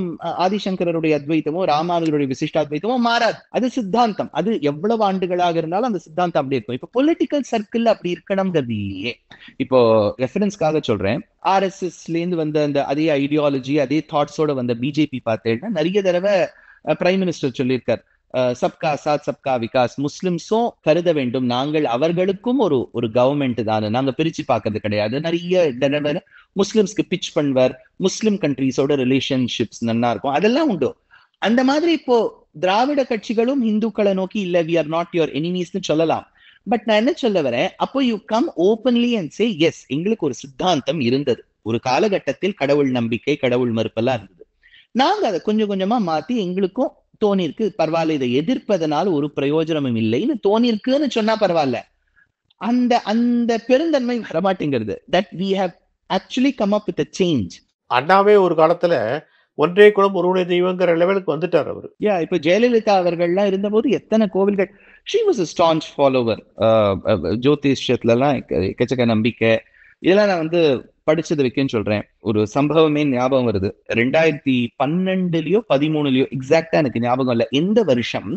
ஆதிசங்கரருடைய அத்வைத்தமோ ராமானுஜருடைய விசிஷ்டாத்வைத்தமோ மாறாது, அது சித்தாந்தம். அது எவ்வளவு ஆண்டுகளாக இருந்தாலும் அந்த சித்தாந்தம் அப்படி இருக்கும். இப்ப பொலிட்டிக்கல் சர்க்கிள் அப்படி இருக்கணும்ங்கிறது இல்லையே. இப்போ ரெஃபரன்ஸ்க்காக சொல்றேன், RSSல இருந்து வந்த அந்த அதே ஐடியாலஜி அதே தாட்ஸோட வந்த பிஜேபி பார்த்தேன்னா நிறைய தடவை பிரைம் மினிஸ்டர் சொல்லியிருக்கார், சப்கா சாத் சப்கா விகாஸ், முஸ்லிம்ஸும் கருத வேண்டும், நாங்கள் அவர்களுக்கும் ஒரு கவர்மெண்ட் தானே, நாங்க பிரிச்சு பார்க்கறது கிடையாது. நிறைய தடவை முஸ்லிம்ஸ்க்கு பிச் பண்ணுவார், முஸ்லிம் கண்ட்ரீஸோட ரிலேஷன்ஷிப்ஸ் நல்லா இருக்கும், அதெல்லாம் உண்டு. அந்த மாதிரி இப்போ திராவிட கட்சிகளும் இந்துக்களை நோக்கி இல்ல வி ஆர் நாட் யுவர் எனிமீஸ்னு சொல்லலாம். பட் நான் என்ன சொல்ல வரேன், அப்போ you come openly and say yes, எங்களுக்கு ஒரு சித்தாந்தம் இருந்தது, ஒரு காலகட்டத்தில் கடவுள் நம்பிக்கை கடவுள் மறுப்பெல்லாம் இருந்தது, நாங்க அதை கொஞ்சம் கொஞ்சமா மாத்தி எங்களுக்கும் தோணிருக்கு, பரவாயில்ல இதை எதிர்ப்பதனால ஒரு பிரயோஜனமும் இல்லைன்னு தோணிருக்குன்னு சொன்னா பரவாயில்ல. அந்த அந்த பெருந்தன்மை வரமாட்டேங்கிறது. That we have actually come up with a change. அண்ணாவே ஒரு காலத்துல ஒன்றே குலம் ஒருவனே தெய்வங்கிற லெவலுக்கு வந்துட்டார் அவரு. இப்ப ஜெயலலிதா அவர்கள்லாம் இருந்தபோது எத்தனை கோவில்கள், she was a staunch follower. ஜோதிஷ்யத்துல எல்லாம் எக்கச்சக்க நம்பிக்கை. இதெல்லாம் நான் வந்து படிச்சது வைக்கன்னு சொல்றேன். ஒரு சம்பவமே ஞாபகம் வருது. 2012லயோ 13லயோ எக்ஸாக்டா எனக்கு ஞாபகம் இல்லை எந்த வருஷம்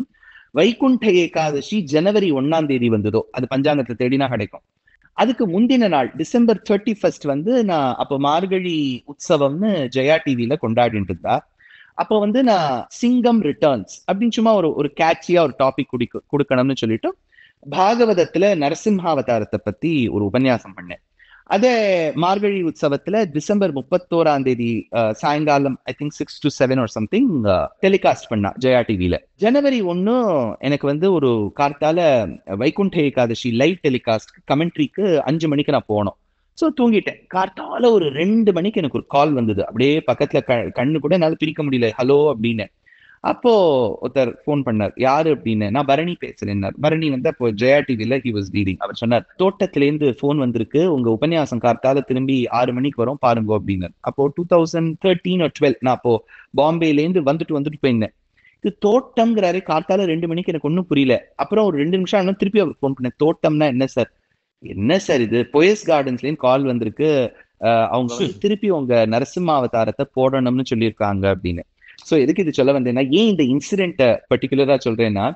வைகுண்ட ஏகாதசி ஜனவரி 1ஆம் தேதி வந்ததோ, அது பஞ்சாங்கத்தை தேடினா கிடைக்கும். அதுக்கு முந்தின நாள் டிசம்பர் 31 வந்து நான் அப்போ மார்கழி உற்சவம்னு ஜெயா டிவில கொண்டாடிட்டு இருந்தா. அப்போ வந்து நான் சிங்கம் ரிட்டர்ன்ஸ் அப்படின்னு சும்மா ஒரு கேட்சியா ஒரு டாபிக் கொடுக்கணும்னு சொல்லிட்டு பாகவதத்துல நரசிம்ஹாவதாரத்தை பத்தி ஒரு உபன்யாசம் பண்ணேன். அதே மார்கழி உற்சவத்துல டிசம்பர் 31ஆம் தேதி சாயங்காலம் I think 6 to 7 or something telecast பண்ணா ஜெயா டிவில. ஜனவரி 1 எனக்கு வந்து ஒரு கார்த்தால வைகுண்ட ஏகாதசி லைவ் டெலிகாஸ்ட் கமெண்ட்ரிக்கு 5 மணிக்கு நான் போனோம். ஸோ தூங்கிட்டேன். கார்த்தால ஒரு 2 மணிக்கு எனக்கு ஒரு கால் வந்தது. அப்படியே பக்கத்துல கண்ணு கூட என்னால பிரிக்க முடியல. ஹலோ அப்படின்னு. அப்போ ஒருத்தர் ஃபோன் பண்ணார். யாரு அப்படின்னு. நான் பரணி பேசுறேன். பரணி வந்து அப்போ ஜெயா டிவில ஹி வாஸ் லீடிங். அவர் சொன்னார், தோட்டத்திலேருந்து ஃபோன் வந்திருக்கு, உங்க உபன்யாசம் கார்த்தால திரும்பி 6 மணிக்கு வரும் பாருங்க அப்படின்னு. அப்போ 2013 or 12 நான் அப்போ பாம்பேலேருந்து வந்துட்டு போயிருந்தேன். இது தோட்டம்ங்கிறாரு கார்த்தால 2 மணிக்கு, எனக்கு ஒன்றும் புரியல. அப்புறம் ஒரு 2 நிமிஷம் ஆனா திருப்பி அவருக்கு ஃபோன் பண்ணேன். தோட்டம்னா என்ன சார்? என்ன சார் இது போயஸ் கார்டன்ஸ்லேயும் கால் வந்திருக்கு, அவங்க வந்து திருப்பி உங்க நரசிம்ம அவதாரத்தை போடணும்னு சொல்லியிருக்காங்க அப்படின்னு. ஸோ எதுக்கு இது சொல்ல வந்தேன்னா, ஏன் இந்த இன்சிடென்ட்டை பர்டிகுலரா சொல்றேன்னா,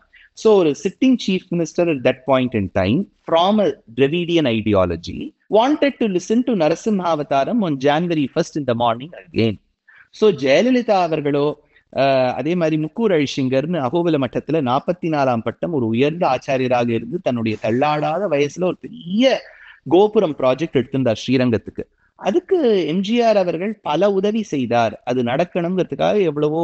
ஸோ ஒரு sitting chief minister at that point in time from a Dravidian ideology wanted to listen to Narasimha அவதாரம் on January 1st in the morning again. So Jayalalithaa அவர்களோ அதே மாதிரி முக்கூர் அழிசிங்கர்னு அகோபல மட்டத்துல 44ஆம் பட்டம் ஒரு உயர்ந்த ஆச்சாரியராக இருந்து தன்னுடைய தள்ளாடாத வயசுல ஒரு பெரிய கோபுரம் ப்ராஜெக்ட் எடுத்திருந்தார் ஸ்ரீரங்கத்துக்கு. அதுக்கு எம்ஜிஆர் அவர்கள் பல உதவி செய்தார், அது நடக்கணுங்கிறதுக்காக எவ்வளவோ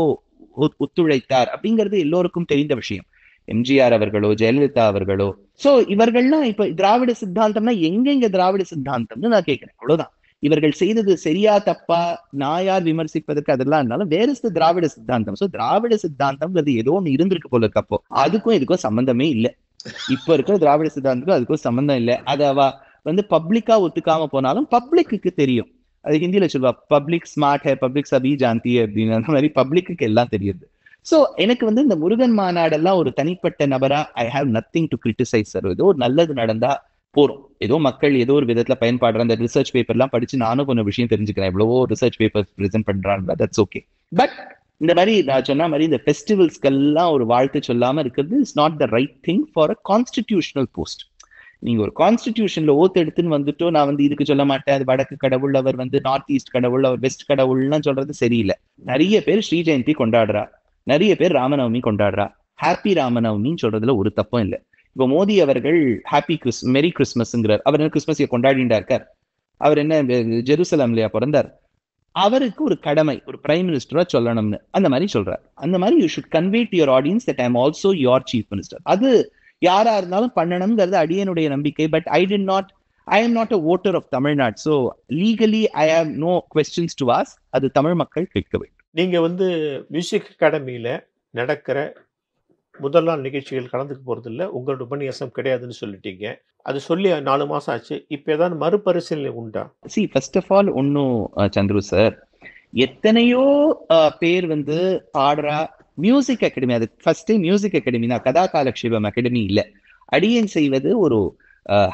ஒத்துழைத்தார் அப்படிங்கிறது எல்லோருக்கும் தெரிந்த விஷயம். எம்ஜிஆர் அவர்களோ ஜெயலலிதா அவர்களோ. சோ இவர்கள்லாம் இப்ப திராவிட சித்தாந்தம்னா எங்க திராவிட சித்தாந்தம்னு நான் கேட்கிறேன். அவ்வளவுதான். இவர்கள் செய்தது சரியா தப்பா நான் யார் விமர்சிப்பதற்கு அதெல்லாம் இருந்தாலும் வேற திராவிட சித்தாந்தம். சோ திராவிட சித்தாந்தம்ங்கிறது ஏதோ ஒண்ணு இருந்திருக்கு போல இருக்கு. அப்போ அதுக்கும் இதுக்கும் சம்பந்தமே இல்லை. இப்ப இருக்கிற திராவிட சித்தாந்தத்துக்கும் அதுக்கும் சம்பந்தம் இல்லை. அது அவ வந்து பப்ளிக்கா ஒத்துக்காம போனாலும் பப்ளிக்கு தெரியும். அது ஹிந்தியில சொல்லுவா, பப்ளிக் ஸ்மார்ட் ஹே பப்ளிக் சபி ஜாந்தி அப்படின்னு. அந்த மாதிரி பப்ளிக்கு எல்லாம் தெரியுது. சோ எனக்கு வந்து இந்த முருகன் மாநாடெல்லாம் ஒரு தனிப்பட்ட நபரா I have nothing to criticise sir. ஏதோ ஒரு நல்லது நடந்தா போறோம், ஏதோ மக்கள் ஏதோ ஒரு விதத்துல பயன்பாடுற அந்த ரிசர்ச் பேப்பர் எல்லாம் படிச்சு நானும் கொஞ்சம் விஷயம் தெரிஞ்சுக்கிறேன். எவ்வளவோ ரிசர்ச் பேப்பர் பிரசென்ட் பண்றாங்க, தட்ஸ் ஓகே. பட் இந்த மாதிரி நான் சொன்ன மாதிரி இந்த ஃபெஸ்டிவல்ஸ்க்கெல்லாம் ஒரு வாழ்த்து சொல்லாம இருக்கிறது is not the right thing for a constitutional post. நீங்க ஒரு கான்ஸ்டிடியூஷன்ல ஓத்து எடுத்துன்னு வந்துட்டு நான் வந்து இதுக்கு சொல்ல மாட்டேன், அது வடக்கு கடவுள், அவர் வந்து நார்த் ஈஸ்ட் கடவுள், அவர் வெஸ்ட் கடவுள்லாம் சொல்றது சரியில்லை. நிறைய பேர் ஸ்ரீ ஜெயந்தி கொண்டாடுறா, நிறைய பேர் ராமநவமி கொண்டாடுறா. ஹாப்பி ராமநவமின்னு சொல்றதுல ஒரு தப்பும் இல்லை. இப்போ மோடி அவர்கள் ஹாப்பி மெரி கிறிஸ்மஸ்ங்கிறார். அவர் என்ன கிறிஸ்மஸ் கொண்டாடிண்டா இருக்கார்? அவர் என்ன ஜெருசலம்லயா பிறந்தார்? அவருக்கு ஒரு கடமை ஒரு பிரைம் மினிஸ்டரா சொல்லணும்னு அந்த மாதிரி சொல்றார். அந்த மாதிரி you should convey to your audience that I am also your chief minister. அது யாரா இருந்தாலும் பண்ணணுங்கிறது அடியனுடைய நம்பிக்கை. But I am not a voter of Tamil Nadu. So legally I have no questions to ask. அது தமிழ் மக்கள் கேட்க வேண்டும். நீங்க வந்து மியூசிக் அகாடமியில நடக்கிற முதல் நாள் நிகழ்ச்சிகள் கலந்துக்க போறது இல்லை, உங்களோட உபன்யாசம் கிடையாதுன்னு சொல்லிட்டீங்க. அது சொல்லி 4 மாசம் ஆச்சு. இப்ப ஏதாவது மறுபரிசீலனை உண்டா? சி ஃபர்ஸ்ட் ஆஃப் ஆல் ஒன்னும் சந்துரு சார், எத்தனையோ பேர் வந்து பாடுறா மியூசிக் அகாடமி. அது ஃபர்ஸ்ட் மியூசிக் அகாடமி தான், கதா காலக்ஷேபம் அகாடமி இல்லை. அடியேன் செய்வது ஒரு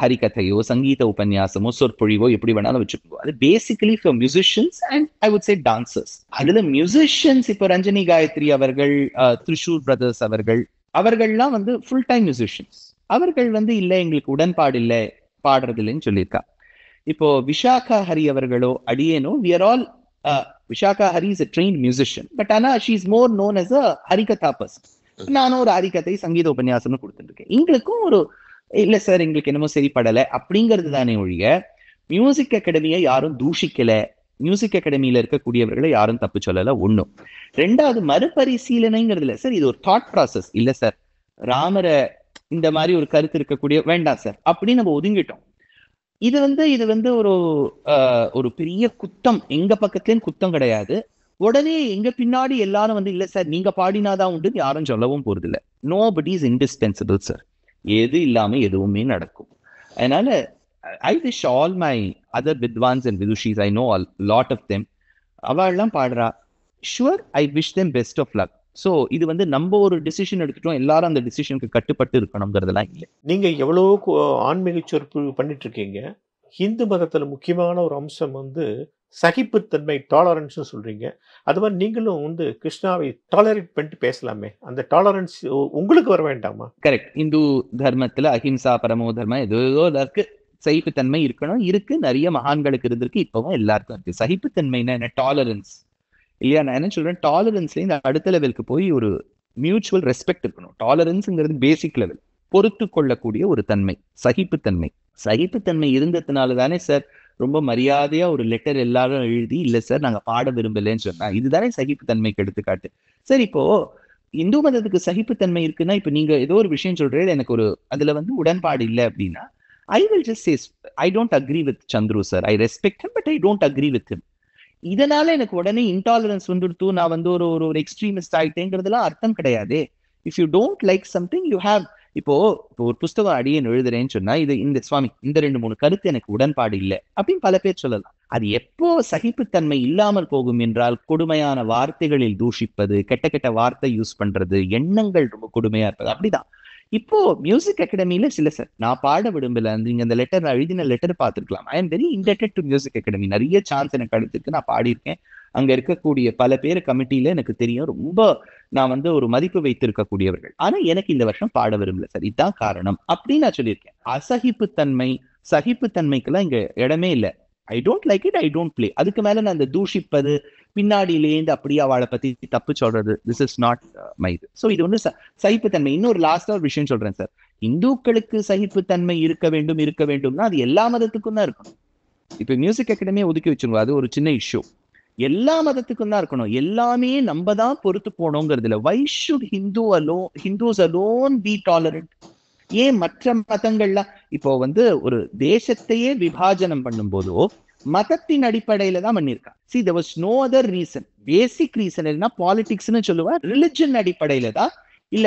ஹரிகதையோ சங்கீத உபன்யாசமோ சொற்பொழிவோ எப்படி வேணாலும் வச்சுக்கோ. அது basically for musicians and I would say dancers. அதுல மியூசிஷியன்ஸ் இப்போ ரஞ்சனி காயத்ரி அவர்கள், த்ரிஷூர் பிரதர்ஸ் அவர்கள்லாம் வந்து ஃபுல் டைம் மியூசிஷியன்ஸ். அவர்கள் வந்து இல்லை எங்களுக்கு உடன்பாடு இல்லை பாடுறது இல்லைன்னு சொல்லியிருக்கா. இப்போ விஷாகா ஹரி அவர்களோ அடியேனோ we are all Vishaka Hari is a trained musician, but ஆனா she is more known as a Harikatha person. நானும் ஒரு ஹரிகதை சங்கீத உபன்யாசம்னு கொடுத்துருக்கேன். எங்களுக்கும் ஒரு இல்ல சார் எங்களுக்கு என்னமோ சரிப்படலை அப்படிங்கிறது தானே ஒழிய மியூசிக் அகாடமியை யாரும் தூஷிக்கல, மியூசிக் அகாடமியில இருக்கக்கூடியவர்களை யாரும் தப்பு சொல்லல. ஒண்ணும். ரெண்டாவது மறுபரிசீலனைங்கிறதுல சார் இது ஒரு தாட் ப்ராசஸ் இல்ல சார். ராமரை இந்த மாதிரி ஒரு கருத்து இருக்கக்கூடிய வேண்டாம் சார் அப்படின்னு நம்ம ஒதுங்கிட்டோம். இது வந்து ஒரு பெரிய குத்தம், எங்க பக்கத்துலயும் குத்தம் கிடையாது. உடனே எங்க பின்னாடி எல்லாரும் வந்து இல்ல சார் நீங்க பாடினாதான் உண்டு யாரும் சொல்லவும் போறது இல்லை. Nobody is indispensable sir. எது இல்லாம எதுவுமே நடக்கும். அதனால I wish all my other வித்வான்ஸ் அண்ட் விதுஷீஸ், I know a lot of them, அவள்லாம் பாடுறா, sure I wish them best of luck. So இது வந்து நம்ம ஒரு டிசிஷன் எடுத்துட்டோம், எல்லாரும் அந்த டிசிஷனுக்கு கட்டுப்பட்டு இருக்கணுங்கிறதெல்லாம் இல்லை. நீங்க எவ்வளவோ ஆன்மீக சொற்பொழிவு பண்ணிட்டு இருக்கீங்க. ஹிந்து மதத்துல முக்கியமான ஒரு அம்சம் வந்து சகிப்புத்தன்மை, டாலரன்ஸ் சொல்றீங்க. அது மாதிரி நீங்களும் வந்து கிருஷ்ணாவை டாலரேட் பண்ணிட்டு பேசலாமே, அந்த டாலரன்ஸ் உங்களுக்கு வர வேண்டாமா? கரெக்ட். இந்து தர்மத்துல அஹிம்சா பரமோ தர்மம் ஏதோ இருக்கு, சகிப்புத்தன்மை இருக்கணும், இருக்கு, நிறைய மகான்களுக்கு இருந்திருக்கு, இப்பவும் எல்லாருக்கும் இருக்கு. சகிப்புத்தன்மைன்னா என்ன? டாலரன்ஸ் இல்லையா? நான் என்ன சொல்றேன், டாலரன்ஸ்ல இந்த அடுத்த லெவலுக்கு போய் ஒரு மியூச்சுவல் ரெஸ்பெக்ட் இருக்கணும். டாலரன்ஸ்ங்கிறது பேசிக் லெவல், பொறுத்து கொள்ளக்கூடிய ஒரு தன்மை, சகிப்புத்தன்மை. சகிப்புத்தன்மை இருந்ததுனால தானே சார் ரொம்ப மரியாதையா ஒரு லெட்டர் எல்லாரும் எழுதி இல்ல சார் நாங்க பாட விரும்பலன்னு சொன்னா, இதுதானே சகிப்புத்தன்மைக்கு எடுத்துக்காட்டு. சரி, இப்போ இந்து மதத்துக்கு சகிப்புத்தன்மை இருக்குன்னா, இப்ப நீங்க ஏதோ ஒரு விஷயம் சொல்றீங்க, எனக்கு ஒரு அதுல வந்து உடன்பாடு இல்லை அப்படின்னா I will just say, I don't agree with Chandru sir. I respect him, but I don't agree with him. இதனால எனக்கு உடனே இன்டாலரன்ஸ் வந்துடுத்து, நான் வந்து ஒரு ஒரு எக்ஸ்ட்ரீமிஸ்ட் ஆயிட்டேங்கிறதுலாம் அர்த்தம் கிடையாது. If you don't like something you have. இப்போ ஒரு புஸ்தகம் அடியேன் எழுதுறேன்னு சொன்னா, இது இந்த சுவாமி இந்த 2-3 கருத்து எனக்கு உடன்பாடு இல்லை அப்படின்னு பல பேர் சொல்லலாம். அது எப்போ சகிப்புத்தன்மை இல்லாமல் போகும் என்றால், கொடுமையான வார்த்தைகளில் தூஷிப்பது, கெட்ட கெட்ட வார்த்தை யூஸ் பண்றது, எண்ணங்கள் ரொம்ப கொடுமையா இருப்பது. அப்படிதான் இப்போ மியூசிக் அகாடமியில சில சார் நான் பாட விரும்பல, நீங்க அந்த லெட்டர் எழுதின லெட்டர் பார்த்துருக்கலாம். I am very indebted to Music Academy. நிறைய சான்ஸ் எனக்கு கிடைச்சிருக்கு, நான் பாடியிருக்கேன். அங்க இருக்கக்கூடிய பல பேர் கமிட்டியில எனக்கு தெரியும், ரொம்ப நான் வந்து ஒரு மதிப்பு வைத்திருக்கக்கூடியவர்கள். ஆனா எனக்கு இந்த வருஷம் பாட விரும்பல சார், இதுதான் காரணம் அப்படின்னு நான் சொல்லியிருக்கேன். அசகிப்புத்தன்மை சகிப்புத்தன்மைக்கெல்லாம் இங்க இடமே இல்லை. I don't like it, I don't play. அதுக்கு மேல நான் அந்த தூஷிப்பது, பின்னாடியிலேருந்து அப்படியே அவளை பத்தி தப்பு சொல்றது, திஸ் இஸ் நாட் மை இது. ஸோ இது வந்து சகிப்புத்தன்மை. இன்னொரு லாஸ்டா ஒரு விஷயம் சொல்றேன் சார். இந்துக்களுக்கு சகிப்புத்தன்மை இருக்க வேண்டும்னா அது எல்லா மதத்துக்கும் தான் இருக்கணும். இப்ப மியூசிக் அகாடமியை ஒதுக்கி வச்சுருங்க, அது ஒரு சின்ன இஷ்யூ. எல்லா மதத்துக்கும் தான் இருக்கணும். எல்லாமே நம்ம தான் பொறுத்து போனோங்கிறது இல்லை. Why should Hindus alone be tolerant? ஏன் மற்ற மதங்கள்லாம் இப்போ வந்து ஒரு தேசத்தையே விபாஜனம் பண்ணும் போதோ மதத்தின் அடிப்படையில தான் பண்ணியிருக்காங்க. See, there was no other reason. Basic reason என்ன பாலிடிக்ஸ்னு சொல்லுவா, ரிலிஜன் அடிப்படையில தான். இல்ல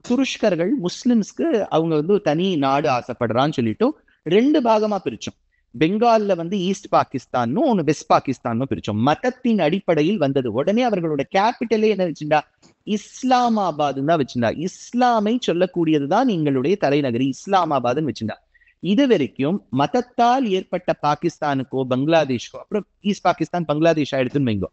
துருஷ்கர்கள் முஸ்லிம்ஸ்க்கு அவங்க வந்து தனி நாடு ஆசைப்படுறான்னு சொல்லிட்டு 2 பாகமா பிரிச்சோம். பெங்கால்ல வந்து ஈஸ்ட் பாகிஸ்தான் ஒன்னு வெஸ்ட் பாகிஸ்தான் பிரிச்சோம். மதத்தின் அடிப்படையில் வந்தது. உடனே அவர்களோட கேபிட்டலே என்ன வச்சுட்டா, இஸ்லாமாபாத் தான் வச்சுட்டா. இஸ்லாமை சொல்லக்கூடியதுதான் எங்களுடைய தலைநகரி இஸ்லாமாபாத்னு வச்சுட்டா. இது வரைக்கும் மதத்தால் ஏற்பட்ட பாகிஸ்தானுக்கோ பங்களாதேஷ்கோ, அப்புறம் ஈஸ்ட் பாகிஸ்தான் பங்களாதேஷ் ஆயிடுத்துன்னு வைங்கோ,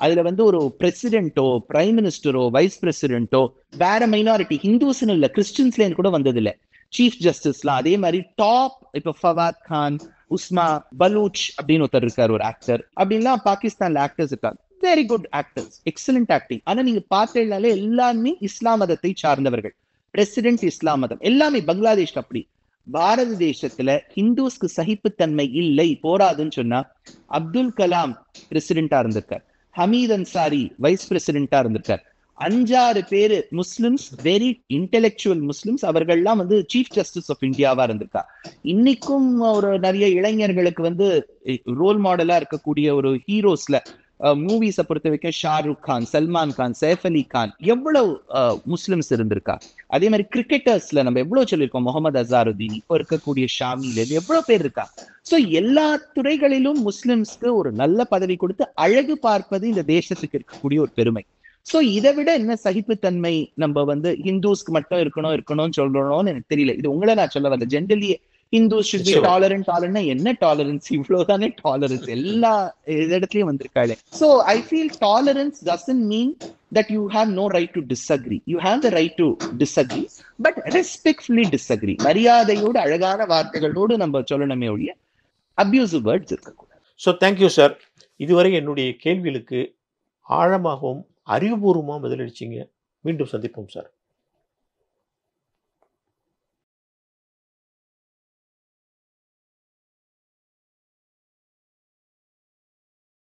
அதுல வந்து ஒரு பிரசிடென்ட்டோ பிரைம் மினிஸ்டரோ வைஸ் பிரசிடென்ட்டோ வேற மைனாரிட்டி, ஹிந்துஸ்ன்னு இல்ல கிறிஸ்டின்ஸ்ல கூட வந்தது இல்ல. சீஃப் ஜஸ்டிஸ்லாம் அதே மாதிரி டாப், இப்ப ஃபவாத் கான், உஸ்மா பலூச் அப்படின்னு ஒருத்தர் இருக்காரு, ஒரு ஆக்டர். அப்படின்லாம் பாகிஸ்தான்ல ஆக்டர்ஸ் இருக்காங்க, very good actors, excellent acting. ஆனா நீங்க பார்த்தீங்கன்னாலே எல்லாமே இஸ்லாம் மதத்தை சார்ந்தவர்கள். பிரசிடென்ட் இஸ்லாம் மதம் எல்லாமே. பங்களாதேஷ்ல அப்படி. பாரத தேசத்துல ஹிந்துஸ்க்கு சகிப்புத்தன்மை இல்லை, போராதுன்னு சொன்னா அப்துல் கலாம் பிரசிடென்டா இருந்திருக்கார், ஹமீத் அன்சாரி வைஸ் பிரசிடென்டா இருந்திருக்கார், 5-6 பேரு முஸ்லிம்ஸ், வெரி இன்டெலெக்சுவல் முஸ்லிம்ஸ், அவர்கள்லாம் வந்து சீஃப் ஜஸ்டிஸ் ஆஃப் இந்தியாவா இருந்திருக்கா. இன்னைக்கும் ஒரு நிறைய இளைஞர்களுக்கு வந்து ரோல் மாடலா இருக்கக்கூடிய ஒரு ஹீரோஸ்ல மூவிஸை பொறுத்த வரைக்கும் ஷாருக் கான், சல்மான் கான், சைஃப் அலி கான், எவ்வளவு முஸ்லிம்ஸ் இருந்திருக்கா. அதே மாதிரி கிரிக்கெட்டர்ஸ்ல நம்ம எவ்வளவு சொல்லியிருக்கோம், முகமது அசாருதீன், இப்போ இருக்கக்கூடிய ஷாமில், எவ்வளவு பேர் இருக்கா. சோ எல்லா துறைகளிலும் முஸ்லிம்ஸ்க்கு ஒரு நல்ல பதவி கொடுத்து அழகு பார்ப்பது இந்த தேசத்துக்கு இருக்கக்கூடிய ஒரு பெருமை. சோ இதை விட என்ன சகிப்புத்தன்மை நம்ம வந்து ஹிந்துஸ்க்கு மட்டும் இருக்கணும்னு சொல்றோம்னு எனக்கு தெரியல. இது உங்களை நான் சொல்ல வந்த generally Hindus should be tolerant. என்ன டாலரன்ஸ்? இவ்வளவுதானே டாலரன்ஸ், எல்லா இடத்துலயும் வந்திருக்காளே. So I feel tolerance doesn't mean that you have no right to disagree. You have the right to disagree, but respectfully disagree. மரியாதையோடு அழகான வார்த்தைகளோடு நம்ம சொல்லணுமே ஒழிய அபியூசிவ் வேர்ட்ஸ் இருக்கக்கூடாது. So thank you sir. இதுவரை என்னுடைய கேள்விகளுக்கு ஆழமாகவும் அறிவுபூர்வமாக பதிலளிச்சிங்க. மீண்டும் சந்திப்போம் சார்.